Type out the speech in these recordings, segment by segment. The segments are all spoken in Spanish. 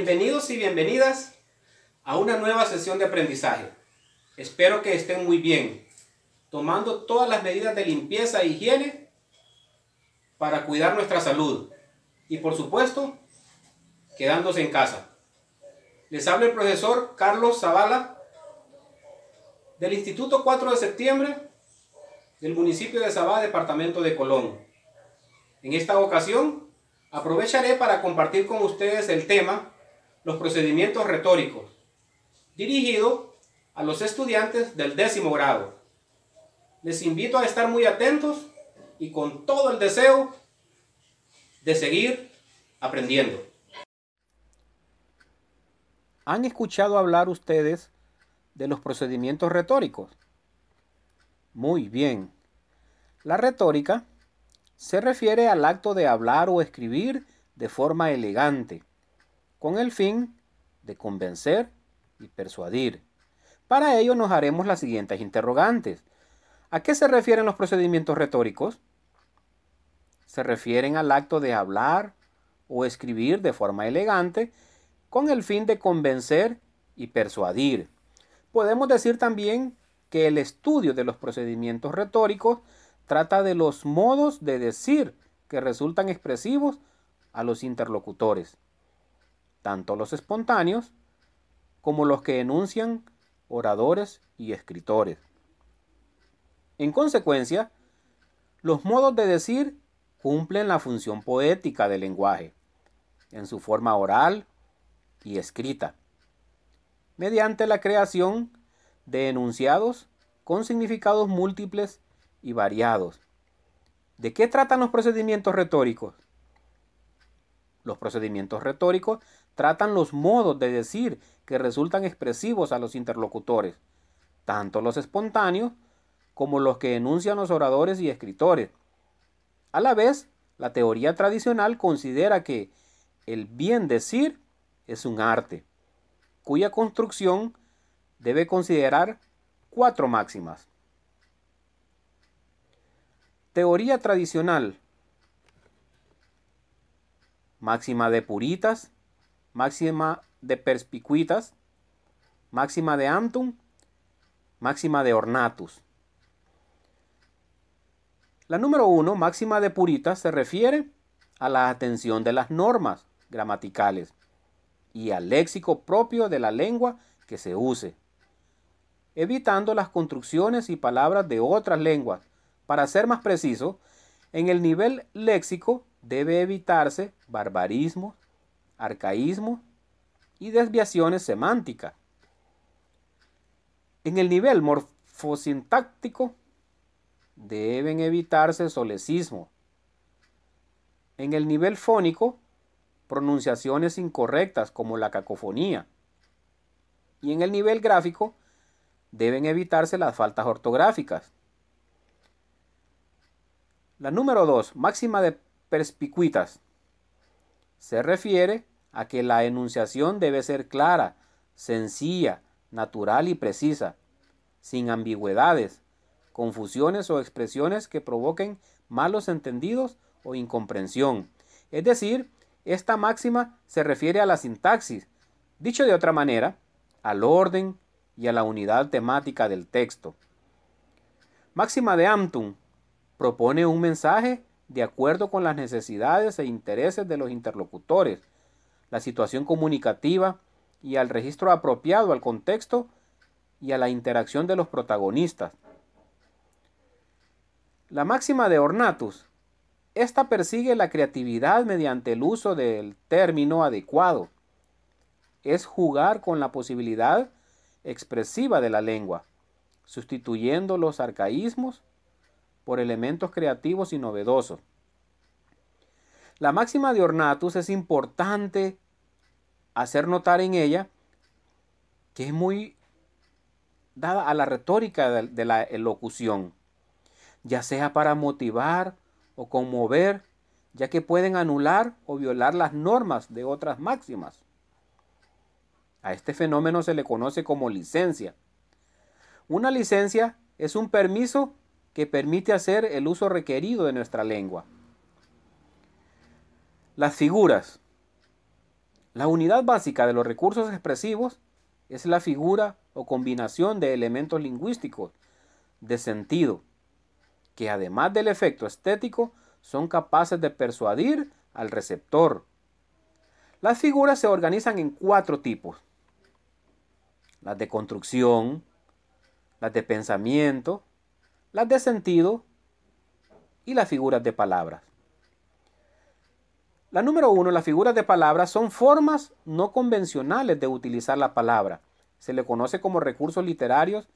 Bienvenidos y bienvenidas a una nueva sesión de aprendizaje. Espero que estén muy bien, tomando todas las medidas de limpieza e higiene para cuidar nuestra salud y, por supuesto, quedándose en casa. Les habla el profesor Carlos Zavala del Instituto 4 de Septiembre del municipio de Sabá, departamento de Colón. En esta ocasión aprovecharé para compartir con ustedes el tema los procedimientos retóricos, dirigido a los estudiantes del 10º grado. Les invito a estar muy atentos y con todo el deseo de seguir aprendiendo. ¿Han escuchado hablar ustedes de los procedimientos retóricos? Muy bien. La retórica se refiere al acto de hablar o escribir de forma elegante, con el fin de convencer y persuadir. Para ello nos haremos las siguientes interrogantes. ¿A qué se refieren los procedimientos retóricos? Se refieren al acto de hablar o escribir de forma elegante, con el fin de convencer y persuadir. Podemos decir también que el estudio de los procedimientos retóricos trata de los modos de decir que resultan expresivos a los interlocutores, tanto los espontáneos como los que enuncian oradores y escritores. En consecuencia, los modos de decir cumplen la función poética del lenguaje, en su forma oral y escrita, mediante la creación de enunciados con significados múltiples y variados. ¿De qué tratan los procedimientos retóricos? Los procedimientos retóricos tratan los modos de decir que resultan expresivos a los interlocutores, tanto los espontáneos como los que enuncian los oradores y escritores. A la vez, la teoría tradicional considera que el bien decir es un arte, cuya construcción debe considerar 4 máximas. Teoría tradicional: máxima de Puritas, máxima de Perspicuitas, máxima de Amptum, máxima de Ornatus. La número 1, máxima de Puritas, se refiere a la atención de las normas gramaticales y al léxico propio de la lengua que se use, evitando las construcciones y palabras de otras lenguas. Para ser más preciso, en el nivel léxico debe evitarse barbarismos, arcaísmos y desviaciones semánticas. En el nivel morfosintáctico deben evitarse solecismos. En el nivel fónico, pronunciaciones incorrectas como la cacofonía. Y en el nivel gráfico deben evitarse las faltas ortográficas. La número 2, máxima de Perspicuitas, se refiere a que la enunciación debe ser clara, sencilla, natural y precisa, sin ambigüedades, confusiones o expresiones que provoquen malos entendidos o incomprensión. Es decir, esta máxima se refiere a la sintaxis, dicho de otra manera, al orden y a la unidad temática del texto. Máxima de Amptum propone un mensaje de acuerdo con las necesidades e intereses de los interlocutores, la situación comunicativa y al registro apropiado al contexto y a la interacción de los protagonistas. La máxima de Ornatus, esta persigue la creatividad mediante el uso del término adecuado. Es jugar con la posibilidad expresiva de la lengua, sustituyendo los arcaísmos por elementos creativos y novedosos. La máxima de Ornatus es importante hacer notar en ella que es muy dada a la retórica de la elocución, ya sea para motivar o conmover, ya que pueden anular o violar las normas de otras máximas. A este fenómeno se le conoce como licencia. Una licencia es un permiso que permite hacer el uso requerido de nuestra lengua. Las figuras. La unidad básica de los recursos expresivos es la figura o combinación de elementos lingüísticos de sentido, que además del efecto estético, son capaces de persuadir al receptor. Las figuras se organizan en 4 tipos: las de construcción, las de pensamiento, las de sentido y las figuras de palabras. La número 1, las figuras de palabras, son formas no convencionales de utilizar la palabra. Se le conoce como recursos literarios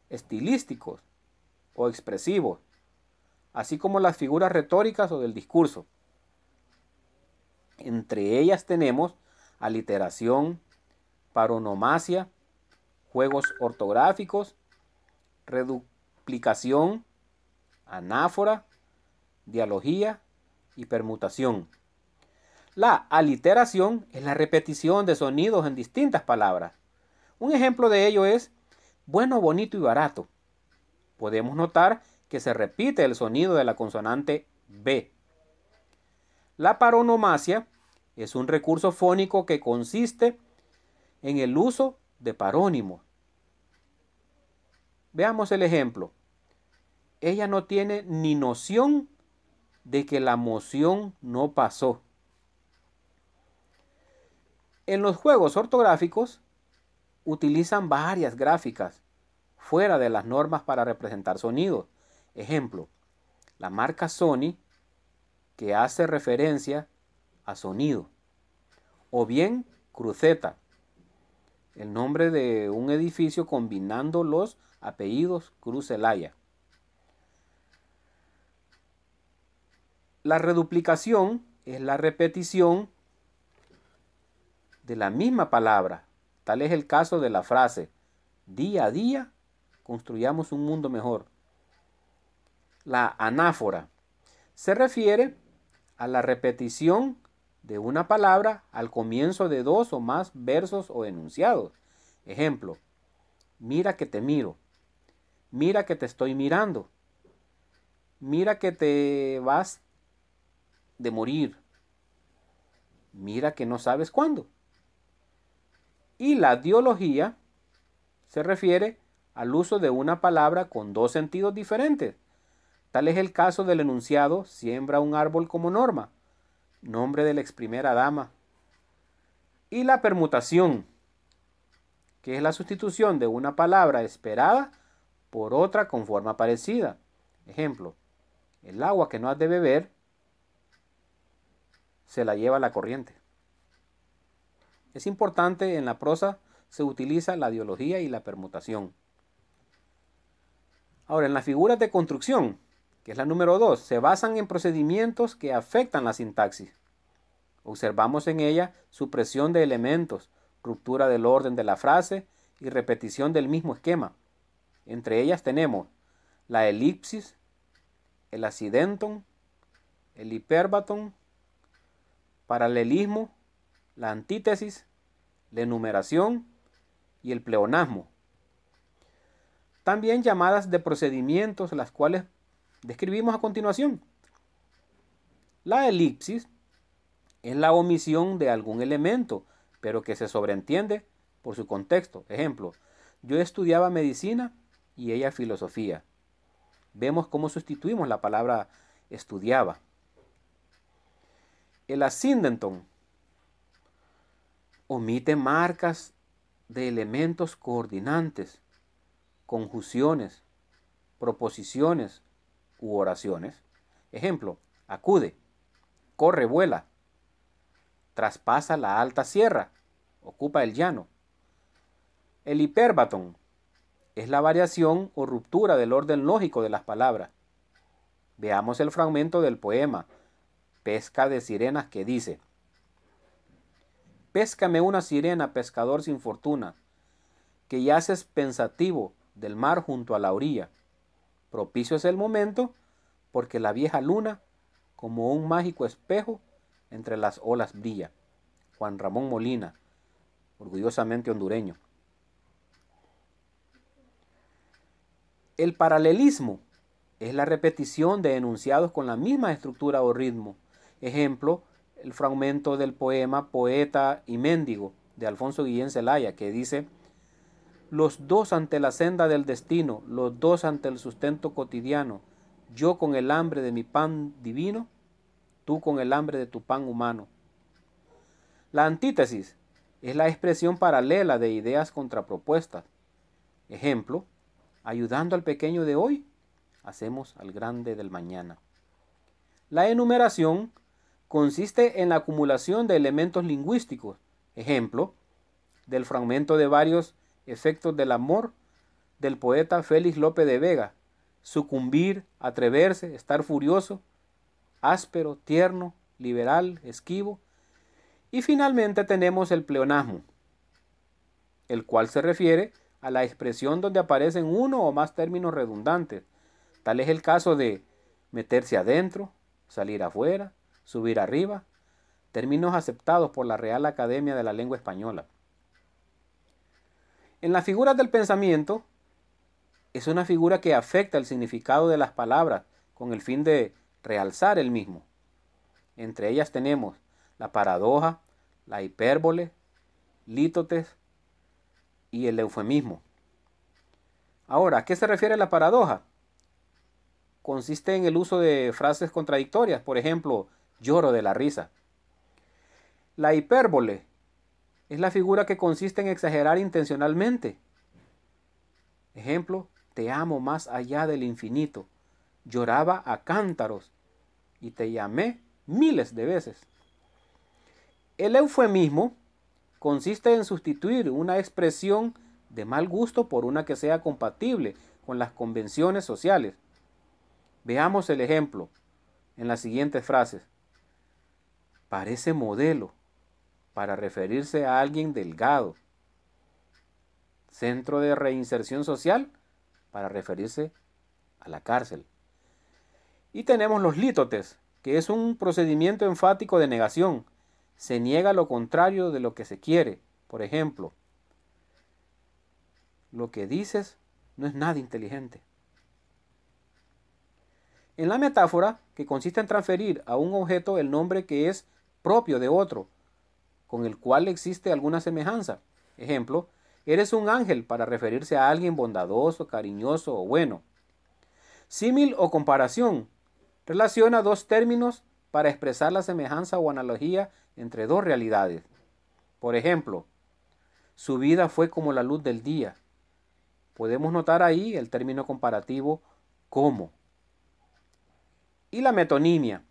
estilísticos o expresivos, así como las figuras retóricas o del discurso. Entre ellas tenemos aliteración, paronomasia, juegos ortográficos, reduplicación, anáfora, dialogía y permutación. La aliteración es la repetición de sonidos en distintas palabras. Un ejemplo de ello es bueno, bonito y barato. Podemos notar que se repite el sonido de la consonante B. La paronomasia es un recurso fónico que consiste en el uso de parónimos. Veamos el ejemplo. Ella no tiene ni noción de que la moción no pasó. En los juegos ortográficos utilizan varias gráficas fuera de las normas para representar sonidos. Ejemplo, la marca Sony, que hace referencia a sonido. O bien cruceta, el nombre de un edificio combinando los apellidos Cruz Celaya. La reduplicación es la repetición de la misma palabra. Tal es el caso de la frase: día a día construyamos un mundo mejor. La anáfora se refiere a la repetición de una palabra al comienzo de 2 o más versos o enunciados. Ejemplo, mira que te miro, mira que te estoy mirando, mira que te vas de morir, mira que no sabes cuándo. Y la diología se refiere al uso de una palabra con 2 sentidos diferentes. Tal es el caso del enunciado siembra un árbol como norma, nombre de la ex primera dama. Y la permutación, que es la sustitución de una palabra esperada por otra con forma parecida. Ejemplo, el agua que no has de beber se la lleva la corriente. Es importante, en la prosa se utiliza la diología y la permutación. Ahora, en las figuras de construcción, que es la número 2, se basan en procedimientos que afectan la sintaxis. Observamos en ella supresión de elementos, ruptura del orden de la frase y repetición del mismo esquema. Entre ellas tenemos la elipsis, el accidenton, el hiperbatón, paralelismo, la antítesis, la enumeración y el pleonasmo. También llamadas de procedimientos, las cuales describimos a continuación. La elipsis es la omisión de algún elemento, pero que se sobreentiende por su contexto. Ejemplo, yo estudiaba medicina y ella filosofía. Vemos cómo sustituimos la palabra estudiaba. El ascendenton omite marcas de elementos coordinantes, conjunciones, proposiciones u oraciones. Ejemplo, acude, corre, vuela, traspasa la alta sierra, ocupa el llano. El hiperbatón es la variación o ruptura del orden lógico de las palabras. Veamos el fragmento del poema Pesca de sirenas, que dice: péscame una sirena, pescador sin fortuna, que yaces pensativo del mar junto a la orilla. Propicio es el momento, porque la vieja luna, como un mágico espejo, entre las olas brilla. Juan Ramón Molina, orgullosamente hondureño. El paralelismo es la repetición de enunciados con la misma estructura o ritmo. Ejemplo, el fragmento del poema Poeta y Mendigo de Alfonso Guillén Zelaya, que dice: los dos ante la senda del destino, los dos ante el sustento cotidiano, yo con el hambre de mi pan divino, tú con el hambre de tu pan humano. La antítesis es la expresión paralela de ideas contrapropuestas. Ejemplo: ayudando al pequeño de hoy, hacemos al grande del mañana. La enumeración consiste en la acumulación de elementos lingüísticos. Ejemplo: del fragmento de varios efectos del amor del poeta Félix Lope de Vega: sucumbir, atreverse, estar furioso, áspero, tierno, liberal, esquivo. Y finalmente tenemos el pleonasmo, el cual se refiere a la expresión donde aparecen uno o más términos redundantes. Tal es el caso de meterse adentro, salir afuera, subir arriba, términos aceptados por la Real Academia de la Lengua Española. En las figuras del pensamiento, es una figura que afecta el significado de las palabras con el fin de realzar el mismo. Entre ellas tenemos la paradoja, la hipérbole, lítotes y el eufemismo. Ahora, ¿a qué se refiere la paradoja? Consiste en el uso de frases contradictorias, por ejemplo, lloro de la risa. La hipérbole es la figura que consiste en exagerar intencionalmente. Ejemplo: te amo más allá del infinito, lloraba a cántaros y te llamé miles de veces. El eufemismo consiste en sustituir una expresión de mal gusto por una que sea compatible con las convenciones sociales. Veamos el ejemplo en las siguientes frases: parece modelo, para referirse a alguien delgado. Centro de reinserción social, para referirse a la cárcel. Y tenemos los lítotes, que es un procedimiento enfático de negación. Se niega lo contrario de lo que se quiere. Por ejemplo, lo que dices no es nada inteligente. En la metáfora, que consiste en transferir a un objeto el nombre que es propio de otro, con el cual existe alguna semejanza. Ejemplo: eres un ángel, para referirse a alguien bondadoso, cariñoso o bueno. Símil o comparación relaciona dos términos para expresar la semejanza o analogía entre dos realidades. Por ejemplo, su vida fue como la luz del día. Podemos notar ahí el término comparativo como. Y la metonimia,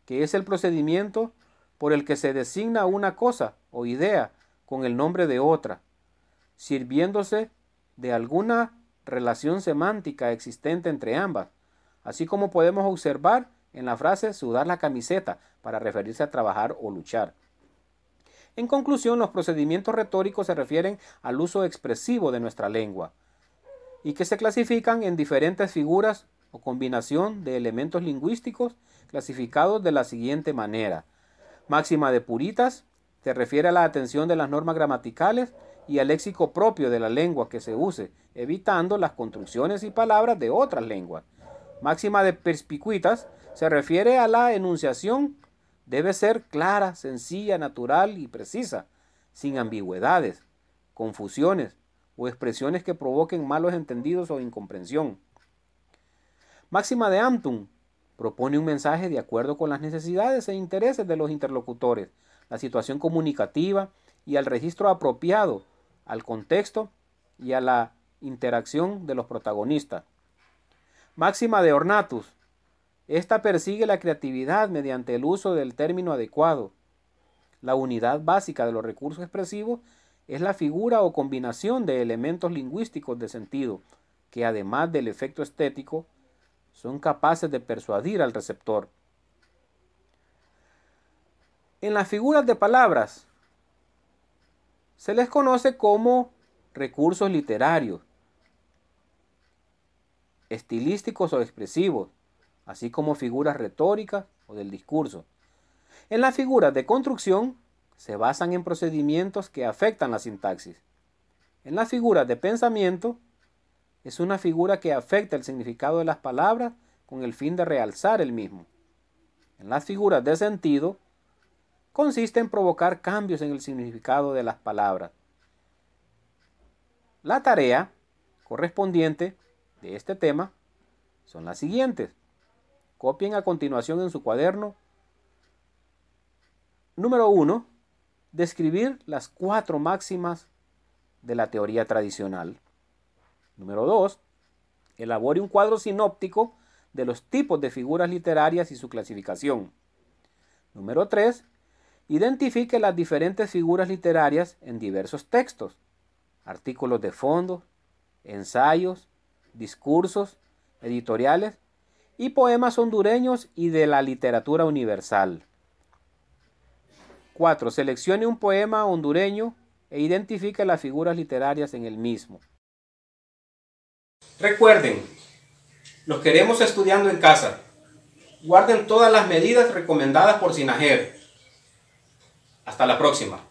que es el procedimiento por el que se designa una cosa o idea con el nombre de otra, sirviéndose de alguna relación semántica existente entre ambas, así como podemos observar en la frase sudar la camiseta, para referirse a trabajar o luchar. En conclusión, los procedimientos retóricos se refieren al uso expresivo de nuestra lengua y que se clasifican en diferentes figuras o combinación de elementos lingüísticos clasificados de la siguiente manera. Máxima de puritas se refiere a la atención de las normas gramaticales y al léxico propio de la lengua que se use, evitando las construcciones y palabras de otras lenguas. Máxima de perspicuitas se refiere a la enunciación. Debe ser clara, sencilla, natural y precisa, sin ambigüedades, confusiones o expresiones que provoquen malos entendidos o incomprensión. Máxima de amptum propone un mensaje de acuerdo con las necesidades e intereses de los interlocutores, la situación comunicativa y al registro apropiado, al contexto y a la interacción de los protagonistas. Máxima de ornatus. Esta persigue la creatividad mediante el uso del término adecuado. La unidad básica de los recursos expresivos es la figura o combinación de elementos lingüísticos de sentido, que además del efecto estético, son capaces de persuadir al receptor. En las figuras de palabras se les conoce como recursos literarios, estilísticos o expresivos, así como figuras retóricas o del discurso. En las figuras de construcción se basan en procedimientos que afectan la sintaxis. En las figuras de pensamiento es una figura que afecta el significado de las palabras con el fin de realzar el mismo. En las figuras de sentido consiste en provocar cambios en el significado de las palabras. La tarea correspondiente de este tema son las siguientes. Copien a continuación en su cuaderno. Número 1. Describir las 4 máximas de la teoría tradicional. Número 2. Elabore un cuadro sinóptico de los tipos de figuras literarias y su clasificación. Número 3. Identifique las diferentes figuras literarias en diversos textos, artículos de fondo, ensayos, discursos, editoriales y poemas hondureños y de la literatura universal. 4. Seleccione un poema hondureño e identifique las figuras literarias en el mismo. Recuerden, los queremos estudiando en casa. Guarden todas las medidas recomendadas por SINAJER. Hasta la próxima.